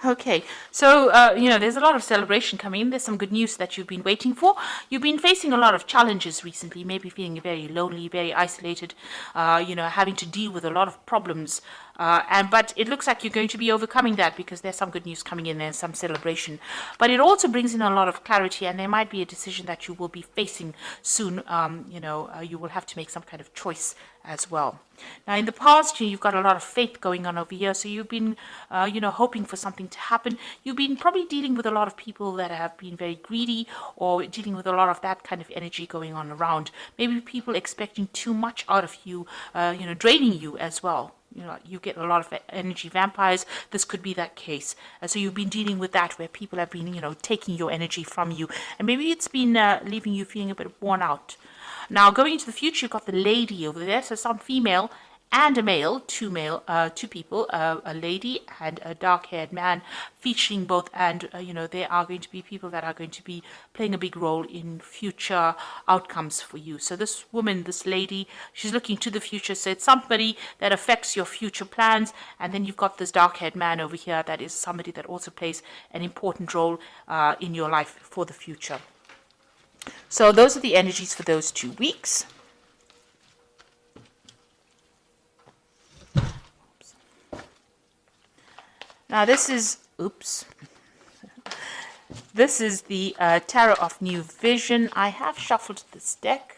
Okay, so there's a lot of celebration coming in. There's some good news that you've been waiting for. You've been facing a lot of challenges recently, maybe feeling very lonely, very isolated, having to deal with a lot of problems. But it looks like you're going to be overcoming that because there's some good news coming in and some celebration. But it also brings in a lot of clarity, and there might be a decision that you will be facing soon. You will have to make some kind of choice as well. Now, in the past, you've got a lot of faith going on over here, so you've been, hoping for something to happen. You've been probably dealing with a lot of people that have been very greedy, or dealing with a lot of that kind of energy going on around. Maybe people expecting too much out of you, draining you as well. You get a lot of energy vampires. This could be that case. So you've been dealing with that where people have been, taking your energy from you. And maybe it's been leaving you feeling a bit worn out. Now, going into the future, you've got the lady over there. So some female and a male, two people, a lady and a dark-haired man, featuring both. And, they are going to be people that are going to be playing a big role in future outcomes for you. So this woman, this lady, she's looking to the future. So it's somebody that affects your future plans. And then you've got this dark-haired man over here that is somebody that also plays an important role in your life for the future. So those are the energies for those 2 weeks. Now this is the Tarot of New Vision. I have shuffled this deck.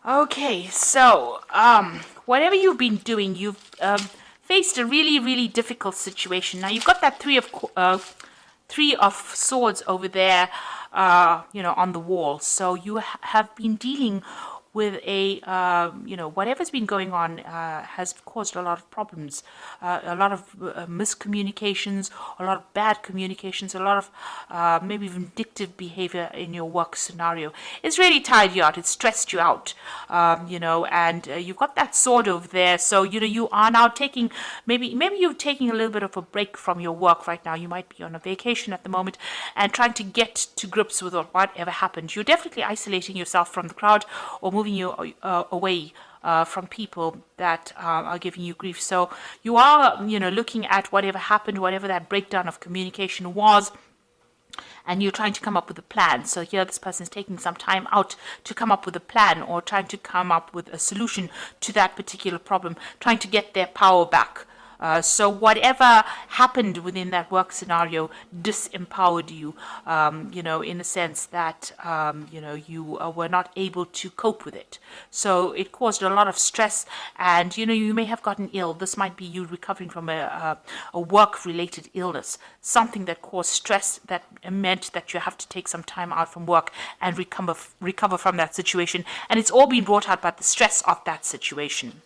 Okay, so whatever you've been doing, you've faced a really, really difficult situation. Now you've got that three of swords over there, on the wall. So you have been dealing with whatever's been going on has caused a lot of problems, a lot of miscommunications, a lot of bad communications, a lot of maybe vindictive behavior in your work scenario. It's really tired you out. It's stressed you out, and you've got that sword over there. So, you are now taking, maybe you're taking a little bit of a break from your work right now. You might be on a vacation at the moment and trying to get to grips with whatever happened. You're definitely isolating yourself from the crowd or moving you away from people that are giving you grief. So you are, looking at whatever happened, whatever that breakdown of communication was, and you're trying to come up with a plan. So here this person is taking some time out to come up with a plan or trying to come up with a solution to that particular problem, trying to get their power back. So whatever happened within that work scenario disempowered you, in the sense that, you were not able to cope with it. So it caused a lot of stress and, you may have gotten ill. This might be you recovering from a work-related illness, something that caused stress that meant that you have to take some time out from work and recover from that situation. And it's all been brought out by the stress of that situation.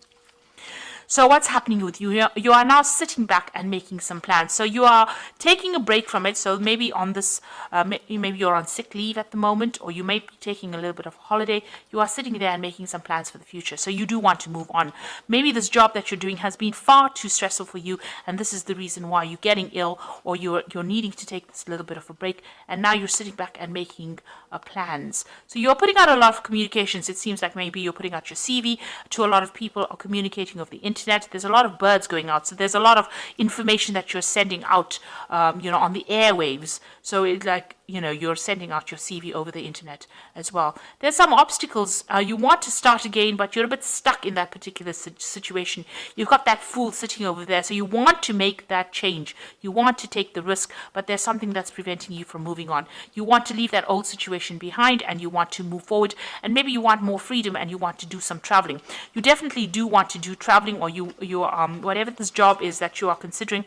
So what's happening with you? You are now sitting back and making some plans. So you are taking a break from it. So maybe on this, maybe you're on sick leave at the moment, or you may be taking a little bit of holiday. You are sitting there and making some plans for the future. So you do want to move on. Maybe this job that you're doing has been far too stressful for you, and this is the reason why you're getting ill, or you're needing to take this little bit of a break. And now you're sitting back and making plans. So you're putting out a lot of communications. It seems like maybe you're putting out your CV to a lot of people, or communicating over the internet. There's a lot of birds going out. So there's a lot of information that you're sending out, on the airwaves. So it's like, you're sending out your CV over the internet as well. There's some obstacles. You want to start again, but you're a bit stuck in that particular situation. You've got that fool sitting over there. So you want to make that change. You want to take the risk, but there's something that's preventing you from moving on. You want to leave that old situation behind and you want to move forward, and maybe you want more freedom and you want to do some traveling. You definitely do want to do traveling, or you whatever this job is that you are considering,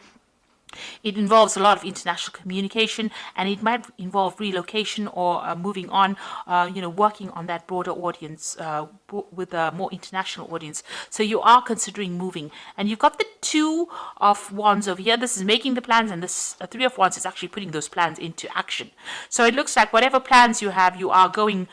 It involves a lot of international communication, and it might involve relocation or moving on, working on that broader audience with a more international audience. So you are considering moving, and you've got the Two of Wands over here. This is making the plans, and this Three of Wands is actually putting those plans into action. So it looks like whatever plans you have, you are going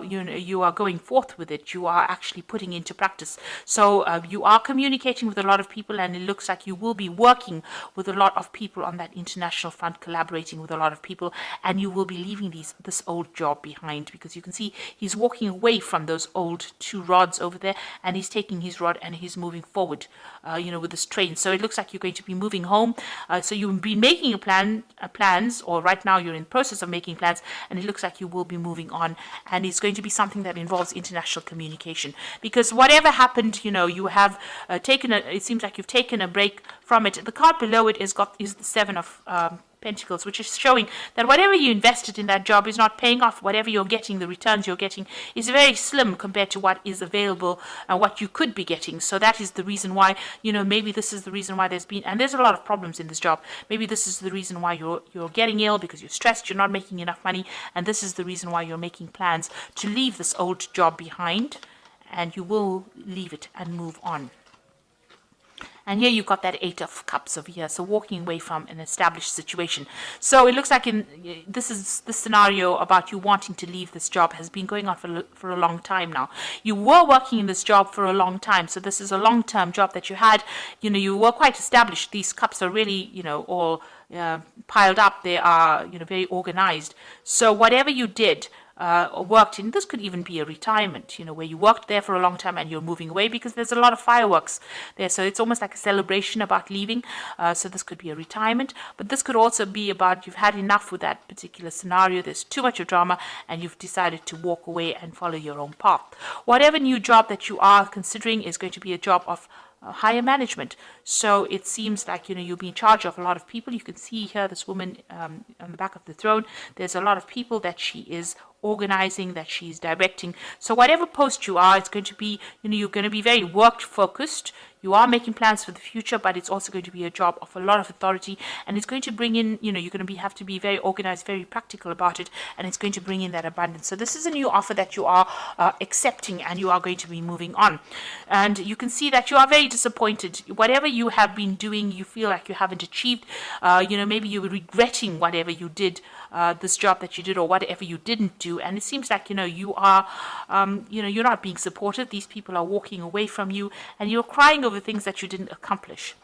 you are going forth with it. You are actually putting into practice. So you are communicating with a lot of people, and it looks like you will be working with a lot of people on that international front, collaborating with a lot of people, and you will be leaving this old job behind, because you can see he's walking away from those old two rods over there, and he's taking his rod and he's moving forward, with this train. So it looks like you're going to be moving home. So you've been making plans, or right now you're in the process of making plans, and it looks like you will be moving on, and it's going to be something that involves international communication, because whatever happened, you have it seems like you've taken a break from it. The card below it is the Seven of Pentacles, which is showing that whatever you invested in that job is not paying off. Whatever you're getting, the returns you're getting is very slim compared to what is available and what you could be getting. So that is the reason why, maybe this is the reason why there's a lot of problems in this job. Maybe this is the reason why you're getting ill, because you're stressed, you're not making enough money, and this is the reason why you're making plans to leave this old job behind, and you will leave it and move on. And here you've got that Eight of Cups over here, so walking away from an established situation. So it looks like this scenario about you wanting to leave this job has been going on for a long time now. You were working in this job for a long time, so this is a long-term job that you had. You were quite established. These cups are really, all piled up. They are, very organized. So whatever you did, worked in, this could even be a retirement, where you worked there for a long time and you're moving away, because there's a lot of fireworks there. So it's almost like a celebration about leaving. So this could be a retirement, but this could also be about you've had enough with that particular scenario. There's too much of drama, and you've decided to walk away and follow your own path. Whatever new job that you are considering is going to be a job of higher management. So it seems like, you'll be in charge of a lot of people. You can see here this woman on the back of the throne. There's a lot of people that she is organizing, that she's directing. So whatever post you are, it's going to be, you're going to be very work focused. You are making plans for the future, but it's also going to be a job of a lot of authority, and it's going to bring in, you're going to have to be very organized, very practical about it, and it's going to bring in that abundance. So this is a new offer that you are accepting, and you are going to be moving on. And you can see that you are very disappointed. Whatever you have been doing, you feel like you haven't achieved. Maybe you're regretting whatever you did, this job that you did, or whatever you didn't do. And it seems like, you are, you're not being supported. These people are walking away from you, and you're crying over things that you didn't accomplish.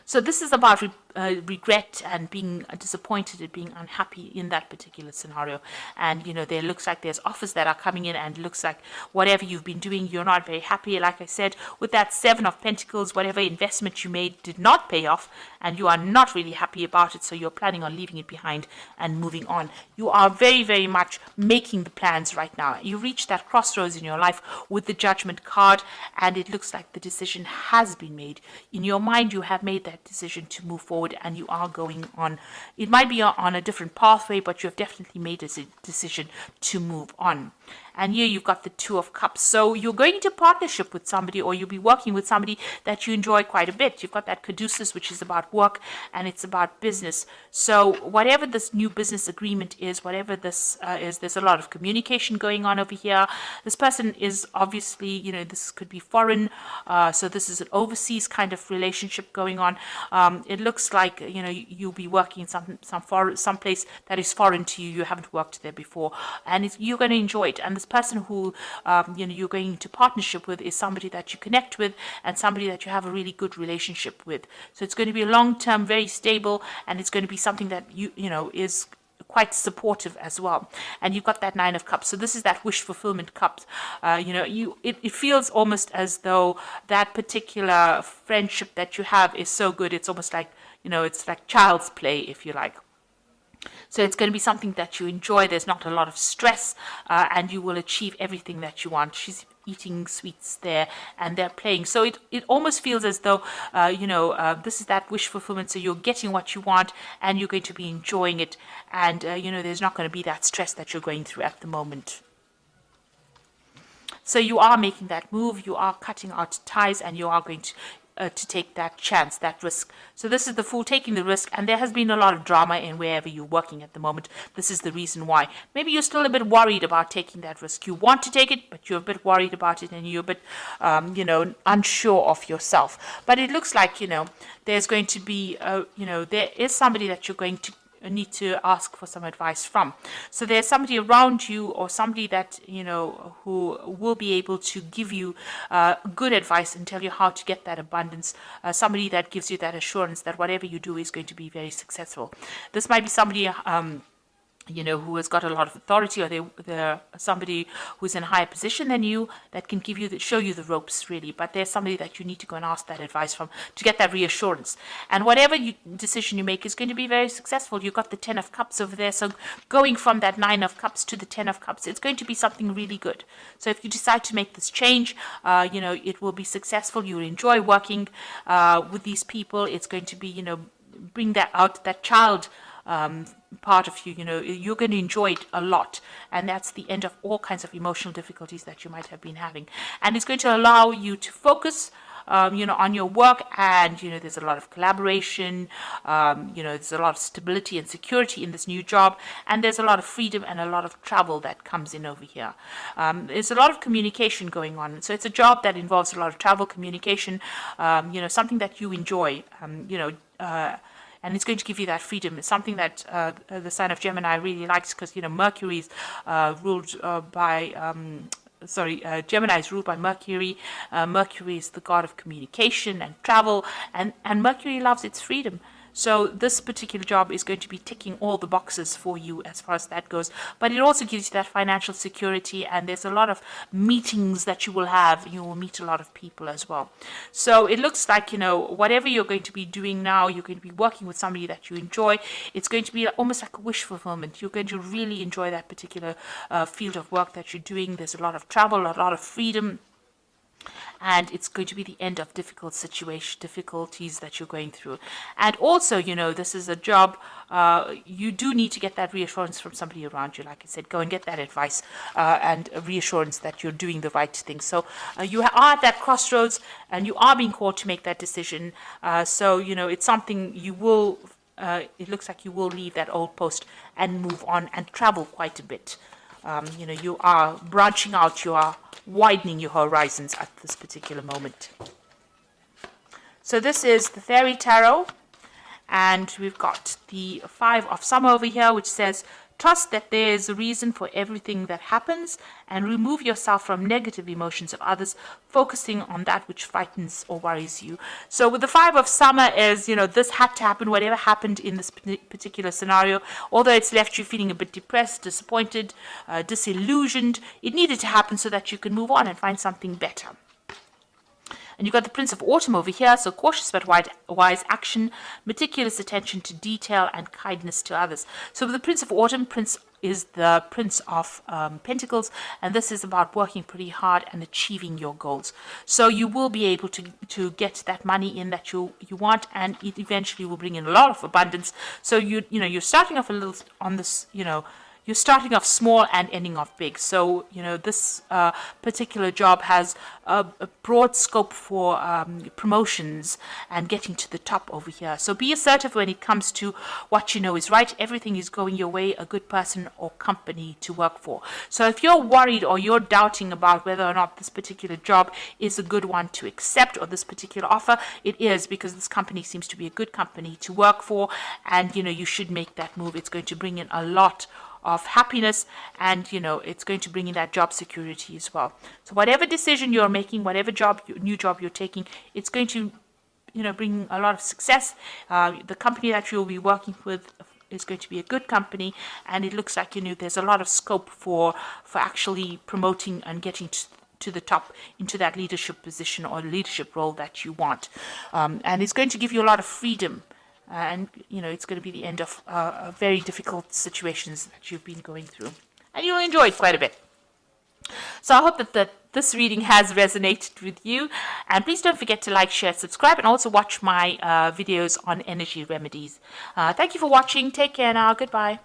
So this is about regret and being disappointed and being unhappy in that particular scenario. And, there looks like there's offers that are coming in, and looks like whatever you've been doing, you're not very happy. Like I said, with that Seven of Pentacles, whatever investment you made did not pay off, and you are not really happy about it. So you're planning on leaving it behind and moving on. You are very, very much making the plans right now. You reach that crossroads in your life with the Judgment card, and it looks like the decision has been made. In your mind, you have made that decision to move forward, and you are going on. It might be on a different pathway, but you have definitely made a decision to move on. And here you've got the Two of Cups. So you're going into partnership with somebody, or you'll be working with somebody that you enjoy quite a bit. You've got that Caduceus, which is about work, and it's about business. So whatever this new business agreement is, whatever this is, there's a lot of communication going on over here. This person is obviously, this could be foreign. So this is an overseas kind of relationship going on. It looks like, you'll be working in some place that is foreign to you. You haven't worked there before, and you're going to enjoy it. And this person who you're going into partnership with is somebody that you connect with, and somebody that you have a really good relationship with. So it's going to be long-term, very stable, and it's going to be something that is quite supportive as well. And you've got that Nine of Cups. So this is that wish fulfillment cup. It feels almost as though that particular friendship that you have is so good. It's almost like, it's like child's play, if you like. So it's going to be something that you enjoy. There's not a lot of stress, and you will achieve everything that you want. She's eating sweets there, and they're playing. So it almost feels as though, this is that wish fulfillment. So you're getting what you want, and you're going to be enjoying it. And, there's not going to be that stress that you're going through at the moment. So you are making that move, you are cutting out ties, and you are going to to take that chance, that risk. So this is the Fool taking the risk, and there has been a lot of drama in wherever you're working at the moment. This is the reason why. Maybe you're still a bit worried about taking that risk. You want to take it, but you're a bit worried about it, and you're a bit, unsure of yourself. But it looks like, there's going to be, there is somebody that you're going to need to ask for some advice from. So there's somebody around you, or somebody that who will be able to give you good advice and tell you how to get that abundance. Somebody that gives you that assurance that whatever you do is going to be very successful. This might be somebody who has got a lot of authority, or they're somebody who's in a higher position than you that can show you the ropes, really. But there's somebody that you need to go and ask that advice from to get that reassurance. And whatever decision you make is going to be very successful. You've got the 10 of Cups over there. So going from that 9 of Cups to the 10 of Cups, it's going to be something really good. So if you decide to make this change, it will be successful. You'll enjoy working with these people. It's going to be, bring that out, that child part of you, you're going to enjoy it a lot, and that's the end of all kinds of emotional difficulties that you might have been having, and it's going to allow you to focus on your work, and there's a lot of collaboration, there's a lot of stability and security in this new job, and there's a lot of freedom and a lot of travel that comes in over here. There's a lot of communication going on, so it's a job that involves a lot of travel, communication, something that you enjoy, and it's going to give you that freedom. It's something that the sign of Gemini really likes, because Mercury is ruled by Gemini is ruled by Mercury. Mercury is the god of communication and travel, and Mercury loves its freedom. So this particular job is going to be ticking all the boxes for you as far as that goes. But it also gives you that financial security, and there's a lot of meetings that you will have. You will meet a lot of people as well. So it looks like, whatever you're going to be doing now, you're going to be working with somebody that you enjoy. It's going to be almost like a wish fulfillment. You're going to really enjoy that particular field of work that you're doing. There's a lot of travel, a lot of freedom. And it's going to be the end of difficulties that you're going through. And also, this is a job, you do need to get that reassurance from somebody around you. Like I said, go and get that advice and a reassurance that you're doing the right thing. So you are at that crossroads, and you are being called to make that decision. So, it's something you will, it looks like you will leave that old post and move on and travel quite a bit. You are branching out, you are widening your horizons at this particular moment. So this is the Fairy Tarot, and we've got the 5 of Summer over here, which says, trust that there is a reason for everything that happens, and remove yourself from negative emotions of others, focusing on that which frightens or worries you. So with the 5 of Summer is, this had to happen, whatever happened in this particular scenario, although it's left you feeling a bit depressed, disappointed, disillusioned, it needed to happen so that you can move on and find something better. And you've got the Prince of Autumn over here, so cautious but wise action, meticulous attention to detail, and kindness to others. So with the Prince of Autumn, Prince is the Prince of Pentacles, and this is about working pretty hard and achieving your goals. So you will be able to get that money in that you want, and it eventually will bring in a lot of abundance. So you're starting off a little on this, you're starting off small and ending off big. So, this particular job has a broad scope for promotions and getting to the top over here. So be assertive when it comes to what you know is right. Everything is going your way, a good person or company to work for. So if you're worried or you're doubting about whether or not this particular job is a good one to accept, or this particular offer, it is, because this company seems to be a good company to work for, and, you should make that move. It's going to bring in a lot of happiness, and it's going to bring in that job security as well. So whatever decision you're making, whatever new job you're taking, it's going to bring a lot of success. The company that you'll be working with is going to be a good company, and it looks like there's a lot of scope for actually promoting and getting to the top into that leadership position or leadership role that you want, and it's going to give you a lot of freedom. And, it's going to be the end of very difficult situations that you've been going through. And you'll enjoy it quite a bit. So I hope that this reading has resonated with you. And please don't forget to like, share, subscribe, and also watch my videos on energy remedies. Thank you for watching. Take care now. Goodbye.